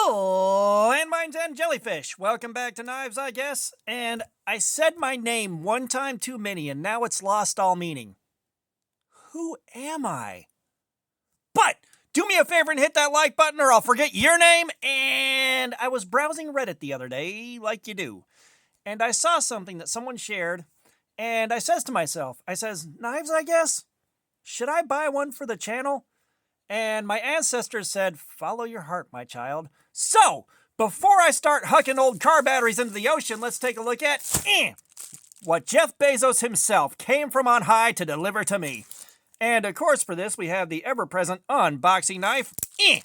Landmines and jellyfish. Welcome back to Knives, I guess. And I said my name one time too many, and now it's lost all meaning. Who am I? But do me a favor and hit that like button, or I'll forget your name. And I was browsing Reddit the other day, like you do, and I saw something that someone shared, and I says to myself, Knives, I guess? Should I buy one for the channel? And my ancestors said, follow your heart, my child. So, before I start hucking old car batteries into the ocean, let's take a look at what Jeff Bezos himself came from on high to deliver to me. And of course, for this, we have the ever-present unboxing knife. Gimme.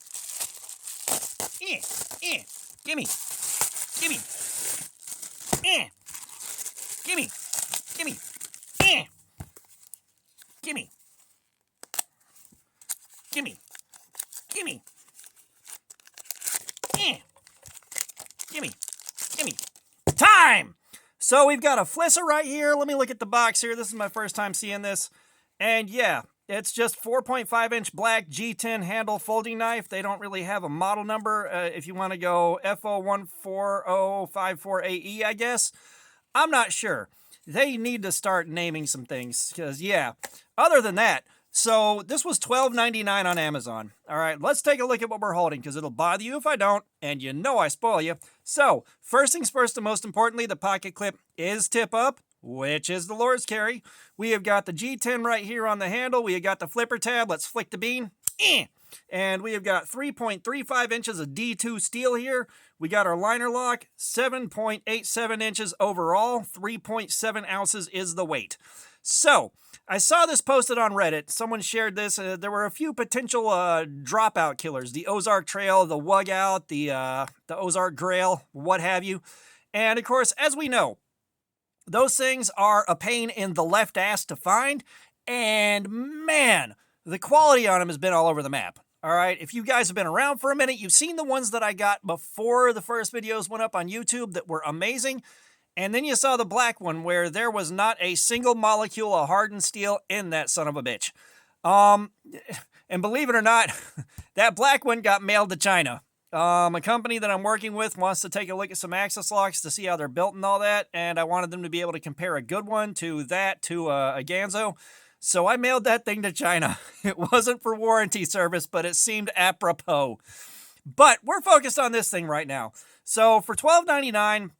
Gimme. Gimme. Gimme. Gimme. Gimme. Gimme. Gimme. Gimme. Time! So we've got a Flissa right here. Let me look at the box here. This is my first time seeing this. And yeah, it's just 4.5-inch black G10 handle folding knife. They don't really have a model number. If you want to go FO14054AE, I guess. I'm not sure. They need to start naming some things. Because, yeah, other than that, so this was $12.99 on Amazon. All right, let's take a look at what we're holding, because it'll bother you if I don't, and you know I spoil you. So, first things first, and most importantly, the pocket clip is tip up, which is the Lord's carry. We have got the G10 right here on the handle. We have got the flipper tab. Let's flick the bean. And we have got 3.35 inches of D2 steel here. We got our liner lock, 7.87 inches overall. 3.7 ounces is the weight. So, I saw this posted on Reddit. Someone shared this. There were a few potential dropout killers. The Ozark Trail, the Wug Out, the Ozark Trail, what have you. And of course, as we know, those things are a pain in the left ass to find. And man, the quality on them has been all over the map. All right, if you guys have been around for a minute, you've seen the ones that I got before the first videos went up on YouTube that were amazing. And then you saw the black one where there was not a single molecule of hardened steel in that son of a bitch. And believe it or not, that black one got mailed to China. A company that I'm working with wants to take a look at some access locks to see how they're built and all that. And I wanted them to be able to compare a good one to that, to a Ganzo. So I mailed that thing to China. It wasn't for warranty service, but it seemed apropos. But we're focused on this thing right now. So for $12.99...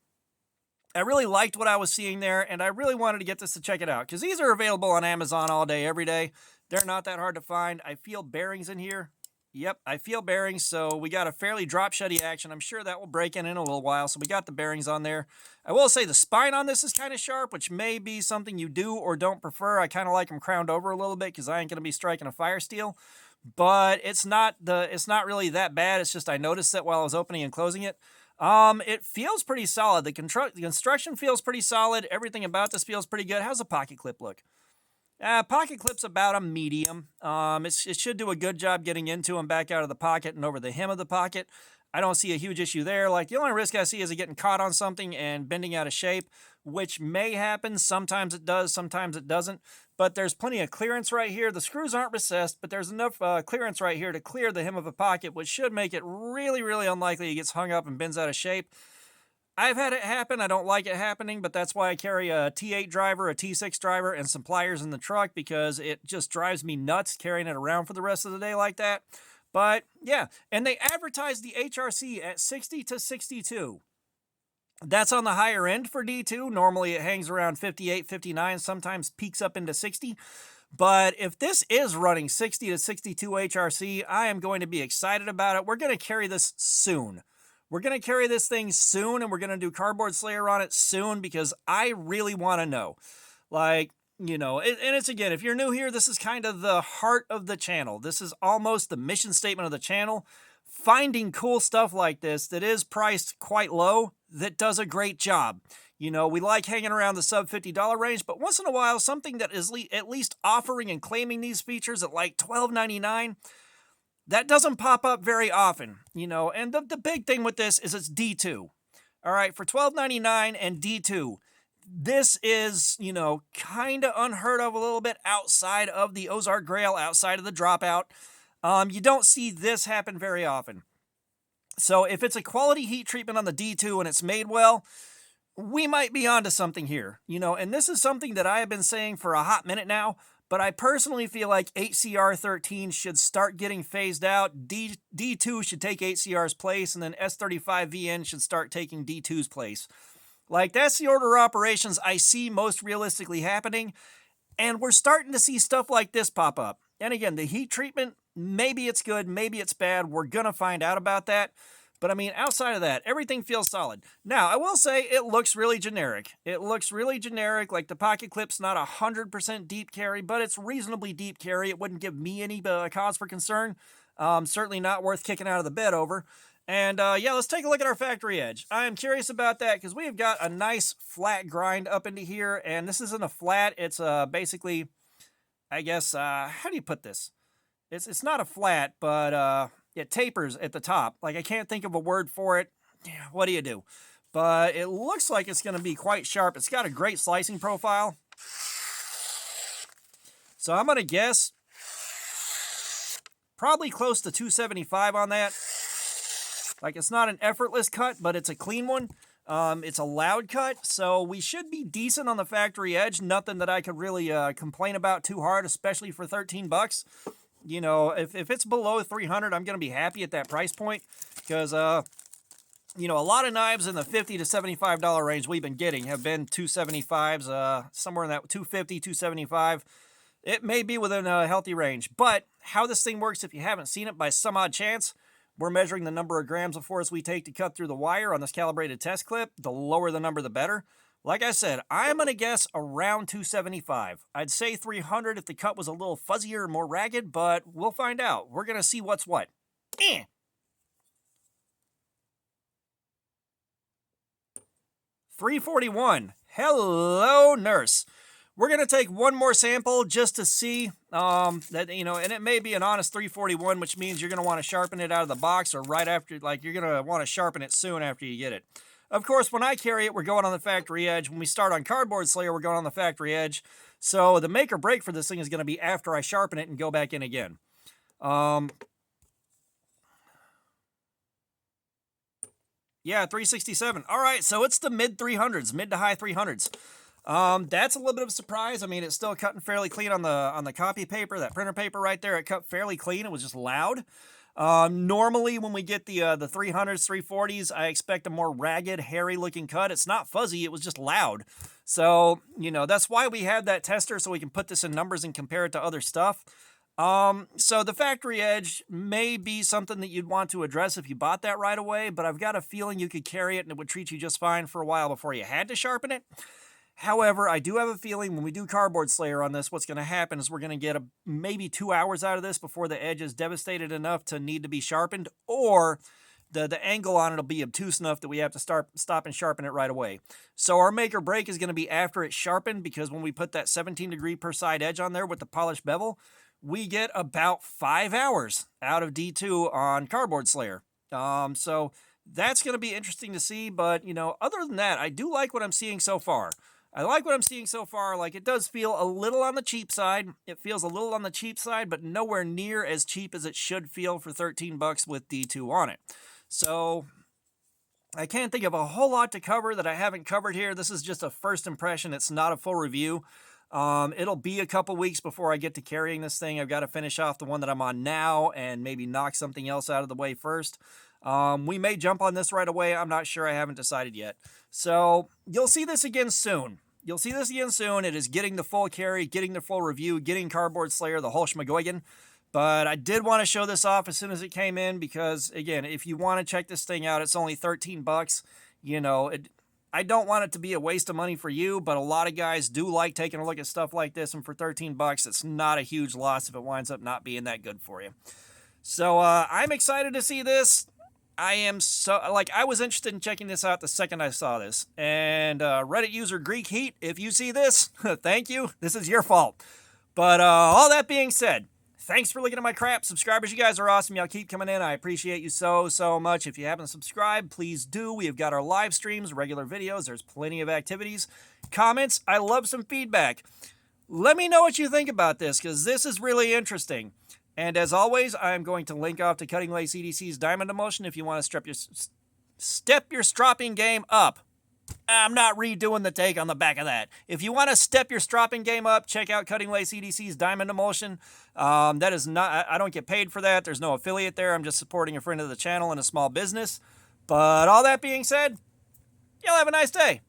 I really liked what I was seeing there, and I really wanted to get this to check it out, because these are available on Amazon all day, every day. They're not that hard to find. I feel bearings in here. Yep, I feel bearings, so we got a fairly drop-sheddy action. I'm sure that will break in a little while, so we got the bearings on there. I will say the spine on this is kind of sharp, which may be something you do or don't prefer. I kind of like them crowned over a little bit, because I ain't going to be striking a fire steel. But it's not really that bad. It's just I noticed it while I was opening and closing it. It feels pretty solid. The construction feels pretty solid. Everything about this feels pretty good. How's the pocket clip look? Pocket clip's about a medium. It should do a good job getting into and back out of the pocket and over the hem of the pocket. I don't see a huge issue there. Like, the only risk I see is it getting caught on something and bending out of shape, which may happen. Sometimes it does, sometimes it doesn't. But there's plenty of clearance right here. The screws aren't recessed, but there's enough clearance right here to clear the hem of a pocket, which should make it really, really unlikely it gets hung up and bends out of shape. I've had it happen. I don't like it happening, but that's why I carry a T8 driver, a T6 driver, and some pliers in the truck, because it just drives me nuts carrying it around for the rest of the day like that. But yeah, and they advertise the HRC at 60 to 62. That's on the higher end for D2. Normally it hangs around 58, 59, sometimes peaks up into 60. But if this is running 60 to 62 HRC, I am going to be excited about it. We're going to carry this soon. We're going to carry this thing soon, and we're going to do Cardboard Slayer on it soon, because I really want to know. Like, you know, and it's, again, if you're new here, this is kind of the heart of the channel. This is almost the mission statement of the channel. Finding cool stuff like this that is priced quite low, that does a great job. You know, we like hanging around the sub $50 range, but once in a while, something that is at least offering and claiming these features at like $12.99, that doesn't pop up very often, you know. And the big thing with this is it's D2. All right, for $12.99 and D2, this is, you know, kind of unheard of a little bit outside of the Ozark Trail, outside of the dropout. You don't see this happen very often. So if it's a quality heat treatment on the D2 and it's made well, we might be onto something here, and this is something that I have been saying for a hot minute now, but I personally feel like HCR13 should start getting phased out. D2 should take HCR's place, and then S35VN should start taking D2's place. Like, that's the order of operations I see most realistically happening, and we're starting to see stuff like this pop up. And again, the heat treatment, maybe it's good, maybe it's bad. We're going to find out about that. But I mean, outside of that, everything feels solid. Now, I will say it looks really generic. It looks really generic, like the pocket clip's not 100% deep carry, but it's reasonably deep carry. It wouldn't give me any cause for concern. Certainly not worth kicking out of the bed over. And yeah, let's take a look at our factory edge. I am curious about that because we've got a nice flat grind up into here. And this isn't a flat. It's basically, I guess, how do you put this? It's not a flat, but it tapers at the top. Like, I can't think of a word for it. Yeah, what do you do? But it looks like it's going to be quite sharp. It's got a great slicing profile. So I'm going to guess probably close to 275 on that. Like, it's not an effortless cut, but it's a clean one. It's a loud cut, so we should be decent on the factory edge. Nothing that I could really complain about too hard, especially for 13 bucks. If it's below 300, I'm going to be happy at that price point because, a lot of knives in the $50 to $75 range we've been getting have been 275s, somewhere in that 250, 275. It may be within a healthy range, but how this thing works, if you haven't seen it by some odd chance, we're measuring the number of grams of force we take to cut through the wire on this calibrated test clip. The lower the number, the better. Like I said, I'm going to guess around 275. I'd say 300 if the cut was a little fuzzier and more ragged, but we'll find out. We're going to see what's what. 341. Hello, nurse. We're going to take one more sample just to see that, and it may be an honest 341, which means you're going to want to sharpen it out of the box or right after, like you're going to want to sharpen it soon after you get it. Of course, when I carry it, we're going on the factory edge. When we start on Cardboard Slayer, we're going on the factory edge. So the make or break for this thing is going to be after I sharpen it and go back in again. Yeah, 367. All right, so it's the mid 300s, mid to high 300s. That's a little bit of a surprise. I mean, it's still cutting fairly clean on the copy paper, that printer paper right there. It cut fairly clean. It was just loud. Normally when we get the 300s, 340s, I expect a more ragged, hairy looking cut. It's not fuzzy. It was just loud. So, that's why we have that tester so we can put this in numbers and compare it to other stuff. So the factory edge may be something that you'd want to address if you bought that right away, but I've got a feeling you could carry it and it would treat you just fine for a while before you had to sharpen it. However, I do have a feeling when we do Cardboard Slayer on this, what's going to happen is we're going to get maybe 2 hours out of this before the edge is devastated enough to need to be sharpened, or the angle on it will be obtuse enough that we have to stop and sharpen it right away. So our make or break is going to be after it's sharpened, because when we put that 17 degree per side edge on there with the polished bevel, we get about 5 hours out of D2 on Cardboard Slayer. So that's going to be interesting to see, but, other than that, I do like what I'm seeing so far. Like, it does feel a little on the cheap side. It feels a little on the cheap side, but nowhere near as cheap as it should feel for 13 bucks with D2 on it. So I can't think of a whole lot to cover that I haven't covered here. This is just a first impression. It's not a full review. It'll be a couple weeks before I get to carrying this thing. I've got to finish off the one that I'm on now and maybe knock something else out of the way first. We may jump on this right away. I'm not sure. I haven't decided yet. So you'll see this again soon. It is getting the full carry, getting the full review, getting Cardboard Slayer, the whole schmagoigan. But I did want to show this off as soon as it came in because, again, if you want to check this thing out, it's only 13 bucks. I don't want it to be a waste of money for you, but a lot of guys do like taking a look at stuff like this, and for 13 bucks, it's not a huge loss if it winds up not being that good for you. So I'm excited to see this. I was interested in checking this out the second I saw this. And Reddit user Greek Heat, if you see this, thank you. This is your fault. But all that being said, thanks for looking at my crap. Subscribers, you guys are awesome. Y'all keep coming in. I appreciate you so much. If you haven't subscribed, please do. We have got our live streams, regular videos. There's plenty of activities. Comments, I love some feedback. Let me know what you think about this, because this is really interesting. And as always, I'm going to link off to Cutting Lace EDC's Diamond Emulsion if you want to step your stropping game up. I'm not redoing the take on the back of that. If you want to step your stropping game up, check out Cutting Lace EDC's Diamond Emulsion. That is not, I don't get paid for that. There's no affiliate there. I'm just supporting a friend of the channel and a small business. But all that being said, y'all have a nice day.